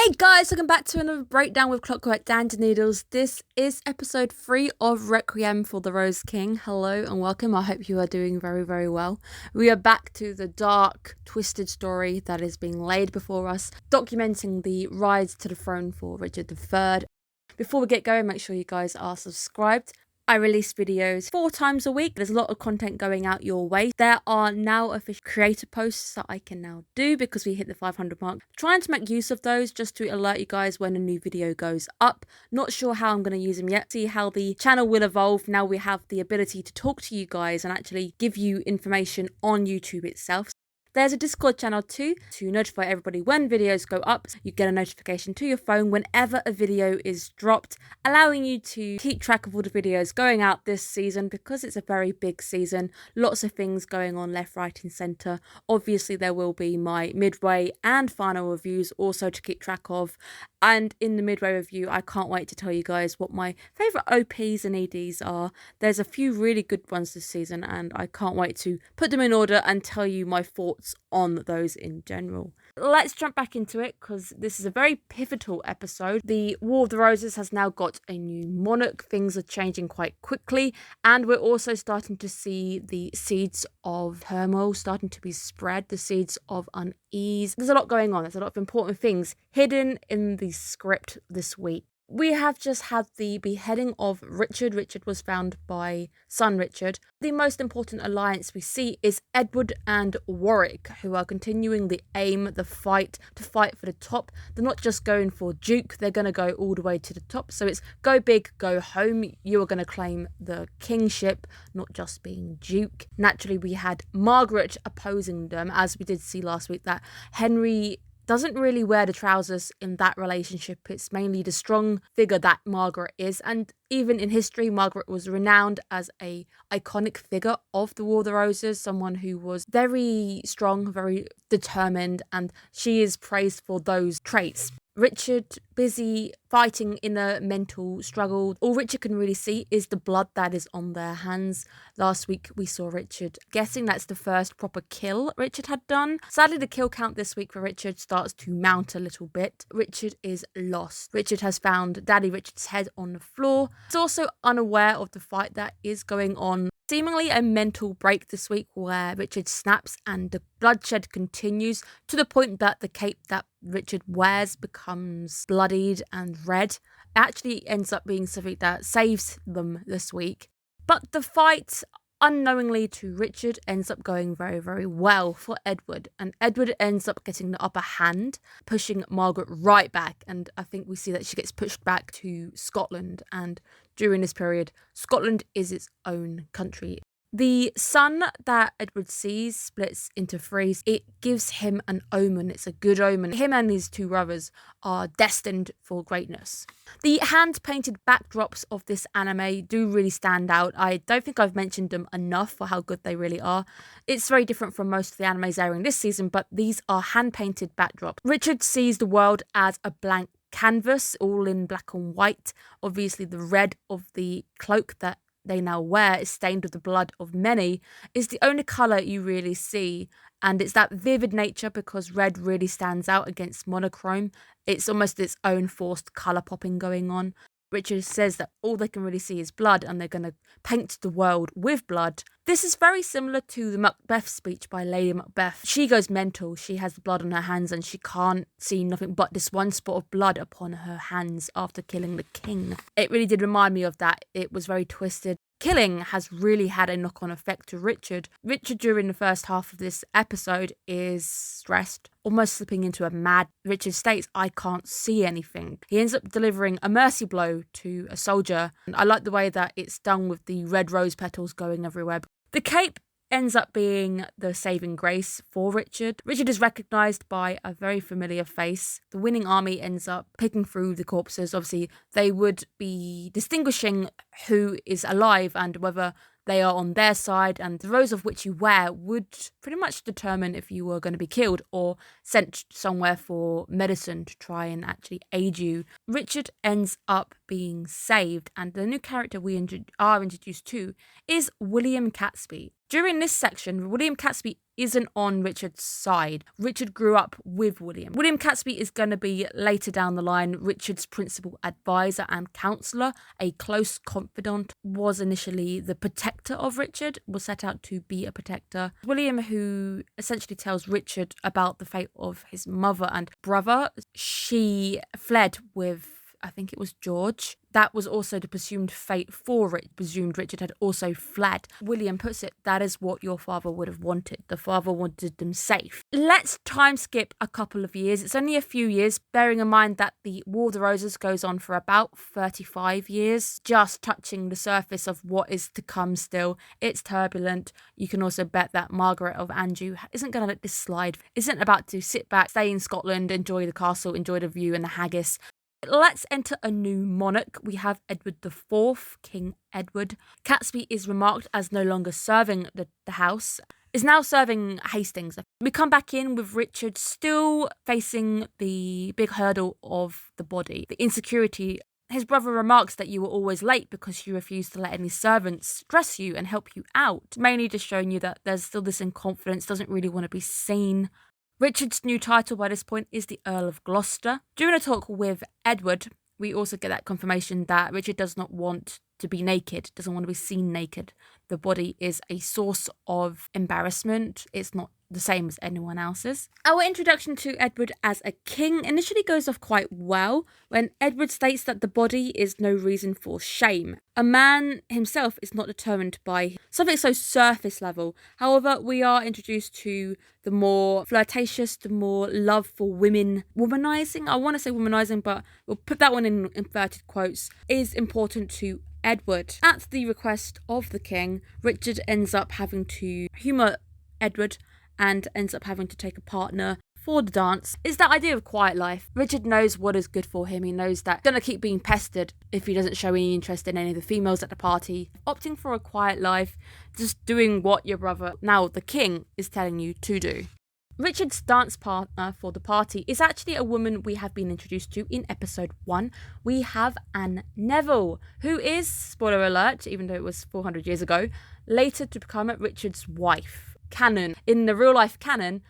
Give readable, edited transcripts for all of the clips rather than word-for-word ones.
Hey guys, welcome back to another breakdown with Clockwork and Noodles. This is episode 3 of Requiem for the Rose King. Hello and welcome. I hope you are doing very, very well. We are back to the dark, twisted story that is being laid before us, documenting the rise to the throne for Richard III. Before we get going, make sure you guys are subscribed. I release videos 4 times a week. There's a lot of content going out your way. There are now official creator posts that I can now do because we hit the 500 mark. Trying to make use of those just to alert you guys when a new video goes up. Not sure how I'm going to use them yet. See how the channel will evolve. Now we have the ability to talk to you guys and actually give you information on YouTube itself. There's a Discord channel too to notify everybody when videos go up. You get a notification to your phone whenever a video is dropped, allowing you to keep track of all the videos going out this season because it's a very big season. Lots of things going on left, right and centre. Obviously there will be my midway and final reviews also to keep track of. And in the midway review, I can't wait to tell you guys what my favourite OPs and EDs are. There's a few really good ones this season and I can't wait to put them in order and tell you my thoughts on those in general. Let's jump back into it because this is a very pivotal episode. The War of the Roses has now got a new monarch. Things are changing quite quickly and we're also starting to see the seeds of turmoil starting to be spread, the seeds of unease. There's a lot going on. There's a lot of important things hidden in the script this week. We have just had the beheading of Richard. Richard was found by son Richard. The most important alliance we see is Edward and Warwick, who are continuing the aim, the fight, to fight for the top. They're not just going for Duke, they're going to go all the way to the top. So it's go big, go home. You are going to claim the kingship, not just being Duke. Naturally, we had Margaret opposing them, as we did see last week, that Henry doesn't really wear the trousers in that relationship. It's mainly the strong figure that Margaret is. And even in history, Margaret was renowned as a iconic figure of the War of the Roses, someone who was very strong, very determined, and she is praised for those traits. Richard, busy fighting in a mental struggle. All Richard can really see is the blood that is on their hands. Last week we saw Richard guessing that's the first proper kill Richard had done. Sadly, the kill count this week for Richard starts to mount a little bit. Richard is lost. Richard has found Daddy Richard's head on the floor. He's also unaware of the fight that is going on. Seemingly a mental break this week where Richard snaps and the bloodshed continues to the point that the cape that Richard wears becomes bloodied and red. It actually ends up being something that saves them this week. But the fight, unknowingly to Richard, ends up going very, very well for Edward. And Edward ends up getting the upper hand, pushing Margaret right back. And I think we see that she gets pushed back to Scotland. And during this period, Scotland is its own country. The sun that Edward sees splits into 3. It gives him an omen. It's a good omen. Him and his 2 brothers are destined for greatness. The hand-painted backdrops of this anime do really stand out. I don't think I've mentioned them enough for how good they really are. It's very different from most of the animes airing this season, but these are hand-painted backdrops. Richard sees the world as a blank canvas, all in black and white. Obviously, the red of the cloak that they now wear is stained with the blood of many, is the only colour you really see. And it's that vivid nature because red really stands out against monochrome. It's almost its own forced colour popping going on. Richard says that all they can really see is blood and they're going to paint the world with blood. This is very similar to the Macbeth speech by Lady Macbeth. She goes mental. She has the blood on her hands and she can't see nothing but this one spot of blood upon her hands after killing the king. It really did remind me of that. It was very twisted. Killing has really had a knock-on effect to Richard. Richard, during the first half of this episode, is stressed, almost slipping into a mad. Richard states, "I can't see anything." He ends up delivering a mercy blow to a soldier. And I like the way that it's done with the red rose petals going everywhere. The cape ends up being the saving grace for Richard. Richard is recognised by a very familiar face. The winning army ends up picking through the corpses. Obviously, they would be distinguishing who is alive and whether they are on their side, and the rose of which you wear would pretty much determine if you were going to be killed or sent somewhere for medicine to try and actually aid you. Richard ends up being saved, and the new character we are introduced to is William Catsby. During this section, William Catsby isn't on Richard's side. Richard grew up with William. William Catsby is going to be later down the line Richard's principal advisor and counsellor, a close confidant, was initially the protector of Richard, was set out to be a protector. William, who essentially tells Richard about the fate of his mother and brother. She fled with, I think it was George. That was also the presumed fate for Richard. Presumed Richard had also fled. William puts it, that is what your father would have wanted. The father wanted them safe. Let's time skip a couple of years. It's only a few years, bearing in mind that the War of the Roses goes on for about 35 years, just touching the surface of what is to come still. It's turbulent. You can also bet that Margaret of Anjou isn't going to let this slide. Isn't about to sit back, stay in Scotland, enjoy the castle, enjoy the view and the haggis. Let's enter a new monarch. We have Edward IV, King Edward. Catsby is remarked as no longer serving the house, is now serving Hastings. We come back in with Richard still facing the big hurdle of the body, the insecurity. His brother remarks that you were always late because you refused to let any servants dress you and help you out, mainly just showing you that there's still this inconfidence, doesn't really want to be seen. Richard's new title by this point is the Earl of Gloucester. During a talk with Edward, we also get that confirmation that Richard does not want to be naked, doesn't want to be seen naked. The body is a source of embarrassment. It's not the same as anyone else's. Our introduction to Edward as a king initially goes off quite well when Edward states that the body is no reason for shame. A man himself is not determined by something so surface level. However, we are introduced to the more flirtatious, the more love for women, womanizing. I want to say womanizing, but we'll put that one in inverted quotes, is important to Edward. At the request of the king, Richard ends up having to humour Edward and ends up having to take a partner for the dance. It's that idea of quiet life. Richard knows what is good for him. He knows that he's going to keep being pestered if he doesn't show any interest in any of the females at the party. Opting for a quiet life, just doing what your brother, now the king, is telling you to do. Richard's dance partner for the party is actually a woman we have been introduced to in episode 1. We have Anne Neville, who is, spoiler alert, even though it was 400 years ago, later to become Richard's wife. Canon. In the real life canon,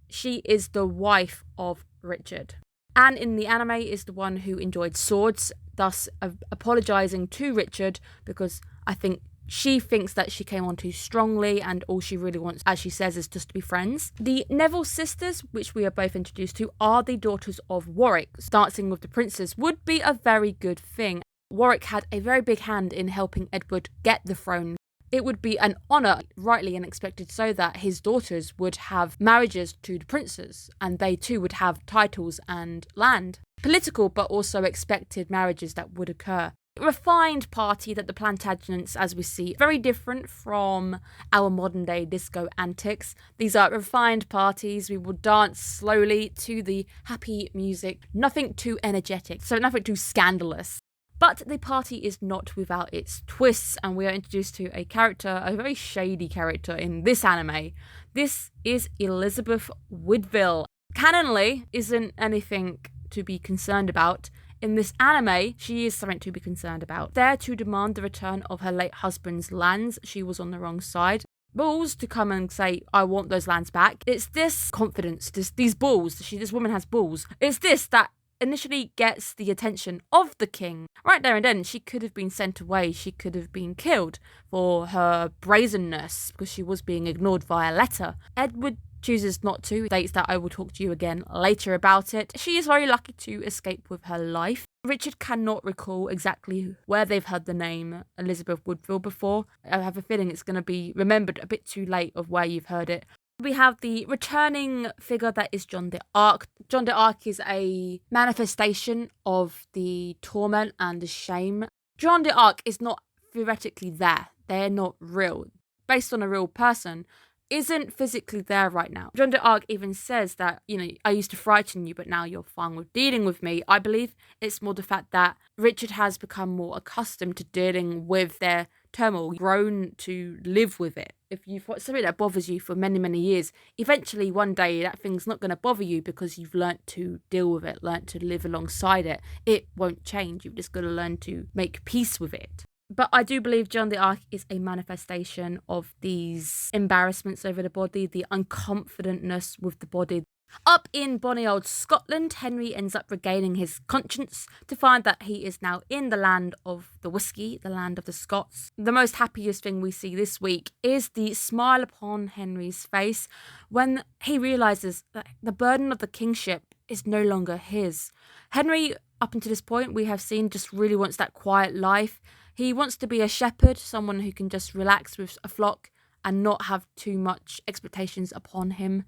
she is the wife of Richard. Anne in the anime is the one who enjoyed swords, thus apologising to Richard because I think she thinks that she came on too strongly and all she really wants, as she says, is just to be friends. The Neville sisters, which we are both introduced to, are the daughters of Warwick. Dancing with the princes would be a very good thing. Warwick had a very big hand in helping Edward get the throne. It would be an honour, rightly and expected so, that his daughters would have marriages to the princes and they too would have titles and land. Political but also expected marriages that would occur. Refined party that the Plantagenets, as we see, very different from our modern day disco antics. These are refined parties. We will dance slowly to the happy music. Nothing too energetic, so nothing too scandalous. But the party is not without its twists, and we are introduced to a character, a very shady character in this anime. This is Elizabeth Woodville. Canonly isn't anything to be concerned about. In this anime, she is something to be concerned about. There to demand the return of her late husband's lands. She was on the wrong side. Balls to come and say, I want those lands back. It's this confidence, these balls. This woman has balls. It's this that initially gets the attention of the king. Right there and then, she could have been sent away. She could have been killed for her brazenness because she was being ignored via letter. Edward chooses not to, states that I will talk to you again later about it. She is very lucky to escape with her life. Richard cannot recall exactly where they've heard the name Elizabeth Woodville before. I have a feeling it's going to be remembered a bit too late of where you've heard it. We have the returning figure that is John d'Arc. John d'Arc is a manifestation of the torment and the shame. John d'Arc is not theoretically there. They're not real. Based on a real person, isn't physically there right now. John d'Arc even says that, I used to frighten you, but now you're fine with dealing with me. I believe it's more the fact that Richard has become more accustomed to dealing with their turmoil, grown to live with it. If you've got something that bothers you for many, many years, eventually one day that thing's not going to bother you because you've learnt to deal with it, learnt to live alongside it. It won't change. You've just got to learn to make peace with it. But I do believe John the Ark is a manifestation of these embarrassments over the body, the unconfidentness with the body. Up in bonny old Scotland, Henry ends up regaining his conscience to find that he is now in the land of the whiskey, the land of the Scots. The most happiest thing we see this week is the smile upon Henry's face when he realises that the burden of the kingship is no longer his. Henry, up until this point, we have seen just really wants that quiet life. He wants to be a shepherd, someone who can just relax with a flock and not have too much expectations upon him.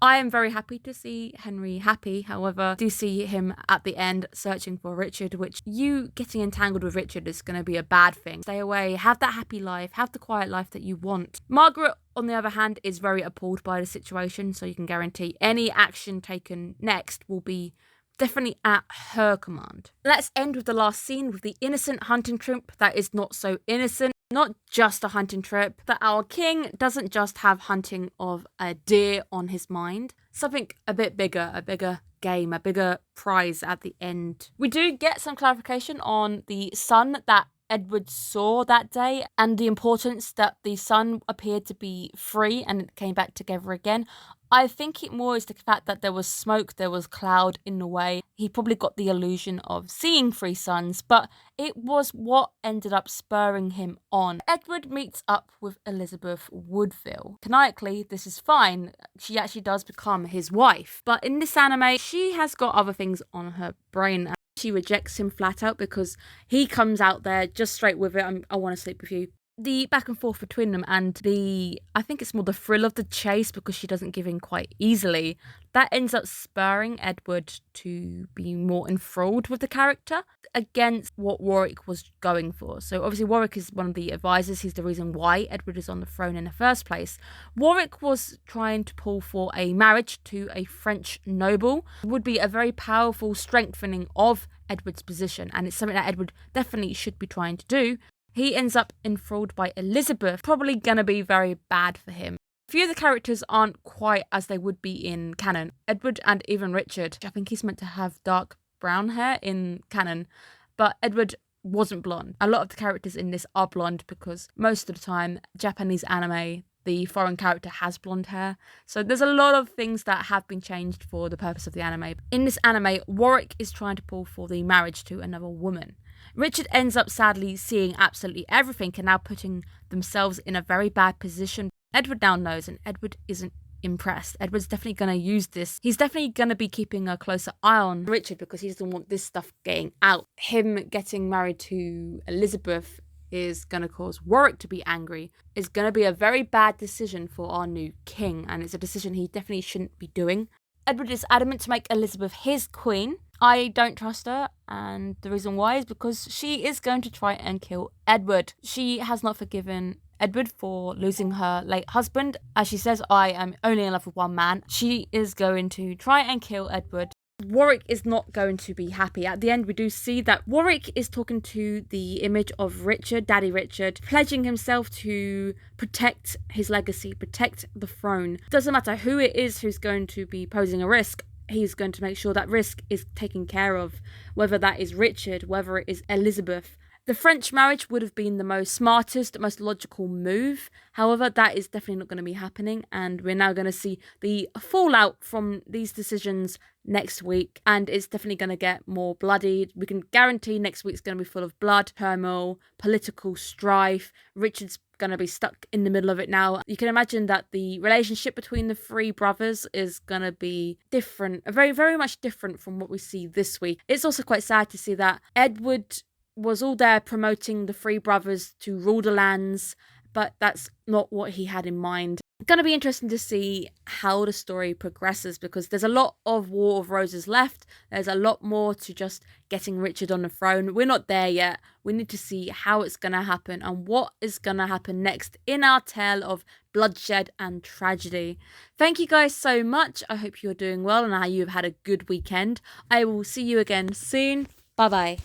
I am very happy to see Henry happy. However, I do see him at the end searching for Richard, which you getting entangled with Richard is going to be a bad thing. Stay away, have that happy life, have the quiet life that you want. Margaret, on the other hand, is very appalled by the situation, so you can guarantee any action taken next will be definitely at her command. Let's end with the last scene with the innocent hunting trip that is not so innocent. Not just a hunting trip, that our king doesn't just have hunting of a deer on his mind. Something a bit bigger, a bigger game, a bigger prize at the end. We do get some clarification on the sun that Edward saw that day and the importance that the sun appeared to be free and it came back together again. I think it more is the fact that there was smoke, there was cloud in the way. He probably got the illusion of seeing three suns, but it was what ended up spurring him on. Edward meets up with Elizabeth Woodville. Canonically, this is fine. She actually does become his wife. But in this anime, she has got other things on her brain. She rejects him flat out because he comes out there just straight with it. I want to sleep with you. The back and forth between them and I think it's more the thrill of the chase because she doesn't give in quite easily. That ends up spurring Edward to be more enthralled with the character against what Warwick was going for. So obviously Warwick is one of the advisors. He's the reason why Edward is on the throne in the first place. Warwick was trying to pull for a marriage to a French noble. It would be a very powerful strengthening of Edward's position, and it's something that Edward definitely should be trying to do. He ends up enthralled by Elizabeth, probably gonna be very bad for him. A few of the characters aren't quite as they would be in canon. Edward and even Richard, I think he's meant to have dark brown hair in canon, but Edward wasn't blonde. A lot of the characters in this are blonde because most of the time, Japanese anime, the foreign character has blonde hair. So there's a lot of things that have been changed for the purpose of the anime. In this anime, Warwick is trying to pull for the marriage to another woman. Richard ends up sadly seeing absolutely everything and now putting themselves in a very bad position. Edward now knows, and Edward isn't impressed. Edward's definitely going to use this. He's definitely going to be keeping a closer eye on Richard because he doesn't want this stuff getting out. Him getting married to Elizabeth is going to cause Warwick to be angry. It's going to be a very bad decision for our new king, and it's a decision he definitely shouldn't be doing. Edward is adamant to make Elizabeth his queen. I don't trust her, and the reason why is because she is going to try and kill Edward. She has not forgiven Edward for losing her late husband. As she says, I am only in love with one man. She is going to try and kill Edward. Warwick is not going to be happy. At the end, we do see that Warwick is talking to the image of Richard, Daddy Richard, pledging himself to protect his legacy, protect the throne. Doesn't matter who it is who's going to be posing a risk. He's going to make sure that risk is taken care of, whether that is Richard, whether it is Elizabeth. The French marriage would have been the most smartest, most logical move. However, that is definitely not going to be happening, and we're now going to see the fallout from these decisions next week, and it's definitely going to get more bloody. We can guarantee next week's going to be full of blood, turmoil, political strife. Richard's going to be stuck in the middle of it now. You can imagine that the relationship between the three brothers is going to be different, very, very much different from what we see this week. It's also quite sad to see that Edward was all there promoting the three brothers to rule the lands, but that's not what he had in mind. It's going to be interesting to see how the story progresses because there's a lot of War of Roses left. There's a lot more to just getting Richard on the throne. We're not there yet. We need to see how it's going to happen and what is going to happen next in our tale of bloodshed and tragedy. Thank you guys so much. I hope you're doing well and you've had a good weekend. I will see you again soon. Bye bye.